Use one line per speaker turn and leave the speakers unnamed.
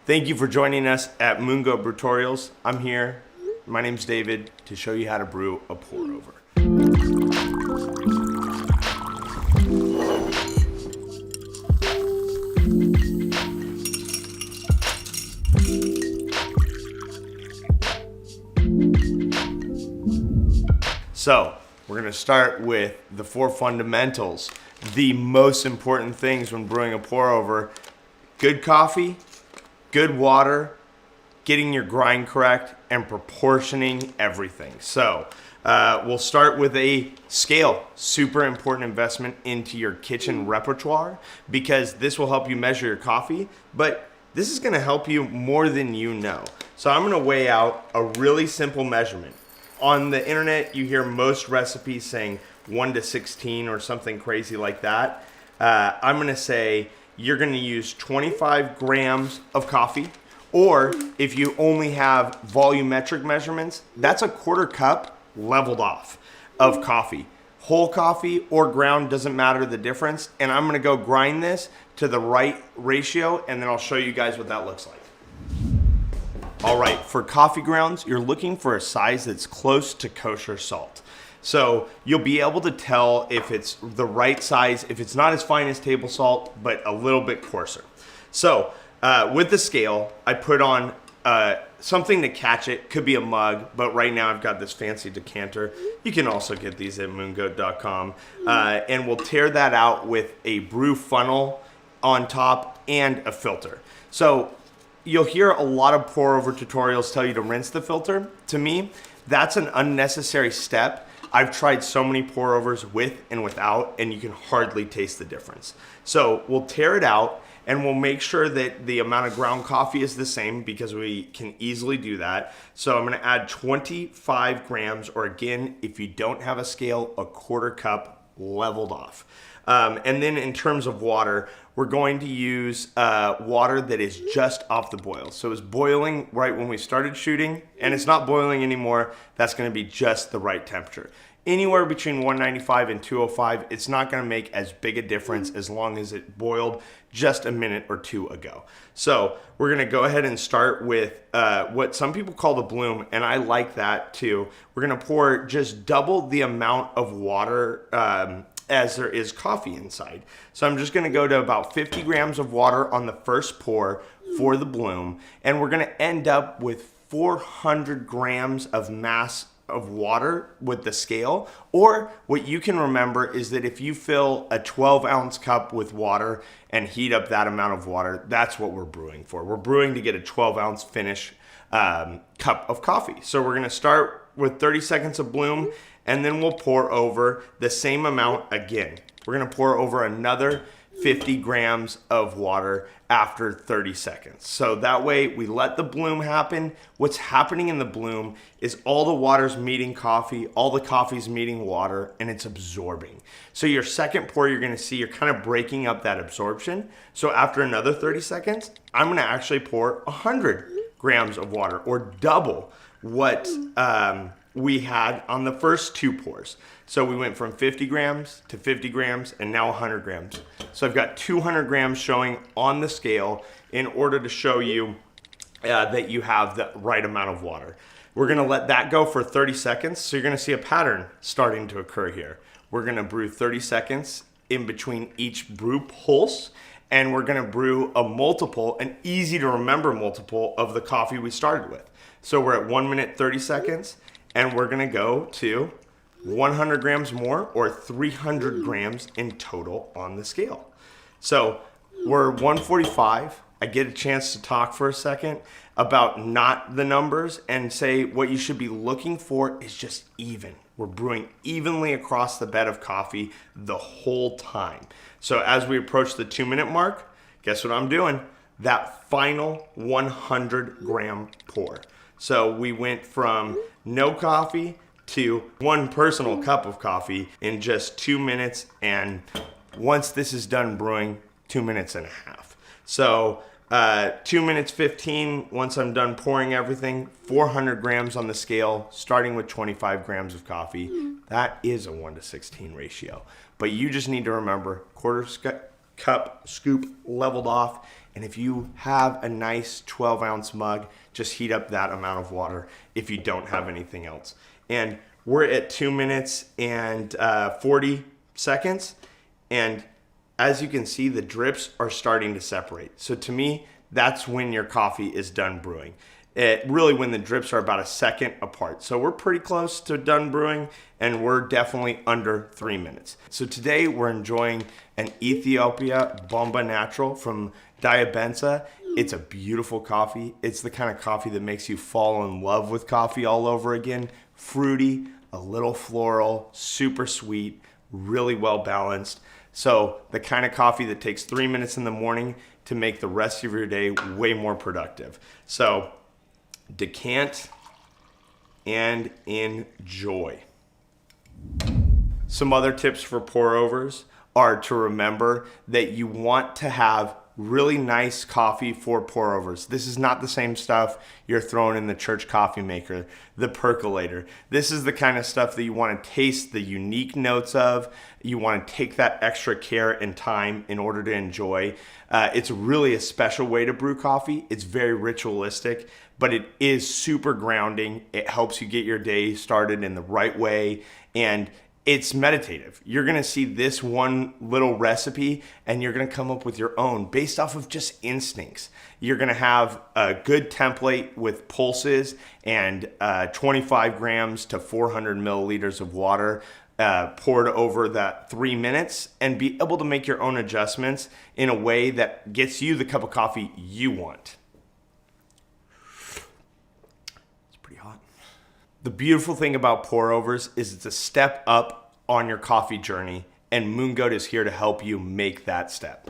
Thank you for joining us at MoonGoat BrewTorials. I'm here, my name's David, to show you how to brew a pour over. So, we're going to start with the 4 fundamentals, the most important things when brewing a pour over: good coffee, good water, getting your grind correct, and proportioning everything. So we'll start with a scale. Super important investment into your kitchen repertoire, because this will help you measure your coffee, but this is gonna help you more than you know. So I'm gonna weigh out a really simple measurement. On the internet, you hear most recipes saying 1 to 16 or something crazy like that. I'm gonna say you're gonna use 25 grams of coffee, or if you only have volumetric measurements, that's a 1/4 cup leveled off of coffee. Whole coffee or ground, doesn't matter the difference. And I'm gonna go grind this to the right ratio, and then I'll show you guys what that looks like. All right, for coffee grounds, you're looking for a size that's close to kosher salt. So you'll be able to tell if it's the right size, if it's not as fine as table salt, but a little bit coarser. So with the scale, I put on something to catch it. Could be a mug, but right now I've got this fancy decanter. You can also get these at moongoat.com. And we'll tear that out with a brew funnel on top and a filter. So you'll hear a lot of pour over tutorials tell you to rinse the filter. To me, that's an unnecessary step. I've tried so many pour overs with and without, and you can hardly taste the difference. So we'll tear it out, and we'll make sure that the amount of ground coffee is the same, because we can easily do that. So I'm gonna add 25 grams, or again, if you don't have a scale, a 1/4 cup leveled off. And then in terms of water, we're going to use water that is just off the boil. So it's boiling right when we started shooting, and it's not boiling anymore. That's gonna be just the right temperature. Anywhere between 195 and 205, it's not gonna make as big a difference as long as it boiled just a minute or two ago. So we're gonna go ahead and start with what some people call the bloom, and I like that too. We're gonna pour just double the amount of water as there is coffee inside. So I'm just gonna go to about 50 grams of water on the first pour for the bloom, and we're gonna end up with 400 grams of mass of water with the scale. Or what you can remember is that if you fill a 12-ounce cup with water and heat up that amount of water, that's what we're brewing for. We're brewing to get a 12-ounce finish cup of coffee. So we're gonna start with 30 seconds of bloom, and then we'll pour over the same amount again. We're gonna pour over another 50 grams of water after 30 seconds. So that way we let the bloom happen. What's happening in the bloom is all the water's meeting coffee, all the coffee's meeting water, and it's absorbing. So your second pour, you're gonna see you're kind of breaking up that absorption. So after another 30 seconds, I'm gonna actually pour 100 grams of water, or double what we had on the first 2 pours. So we went from 50 grams to 50 grams and now 100 grams. So I've got 200 grams showing on the scale in order to show you that you have the right amount of water. We're gonna let that go for 30 seconds. So you're gonna see a pattern starting to occur here. We're gonna brew 30 seconds in between each brew pulse, and we're gonna brew a multiple, an easy to remember multiple of the coffee we started with. So we're at 1 minute, 30 seconds, and we're gonna go to 100 grams more, or 300 grams in total on the scale. So we're 145. I get a chance to talk for a second about not the numbers, and say what you should be looking for is just even. We're brewing evenly across the bed of coffee the whole time. So as we approach the 2-minute mark, guess what I'm doing? That final 100 gram pour. So we went from no coffee to 1 personal cup of coffee in just 2 minutes. And once this is done brewing, 2 minutes and a half. So 2 minutes 15, once I'm done pouring everything, 400 grams on the scale, starting with 25 grams of coffee. That is a 1 to 16 ratio. But you just need to remember, 1/4 cup scoop leveled off, And if you have a nice 12-ounce mug, just heat up that amount of water if you don't have anything else. And we're at 2 minutes and 40 seconds. And as you can see, the drips are starting to separate. So to me, that's when your coffee is done brewing. Really when the drips are about a second apart. So we're pretty close to done brewing, and we're definitely under 3 minutes. So today we're enjoying an Ethiopia Bomba Natural from Diabenza. It's a beautiful coffee. It's the kind of coffee that makes you fall in love with coffee all over again. Fruity, a little floral, super sweet, really well balanced. So the kind of coffee that takes 3 minutes in the morning to make the rest of your day way more productive. So decant and enjoy. Some other tips for pour overs are to remember that you want to have really nice coffee for pour overs. This is not the same stuff you're throwing in the church coffee maker, the percolator. This is the kind of stuff that you want to taste the unique notes of. You want to take that extra care and time in order to enjoy. It's really a special way to brew coffee. It's very ritualistic, but it is super grounding. It helps you get your day started in the right way, and it's meditative. You're gonna see this one little recipe and you're gonna come up with your own based off of just instincts. You're gonna have a good template with pulses and 25 grams to 400 milliliters of water poured over that 3 minutes, and be able to make your own adjustments in a way that gets you the cup of coffee you want. The beautiful thing about pour overs is it's a step up on your coffee journey, and MoonGoat is here to help you make that step.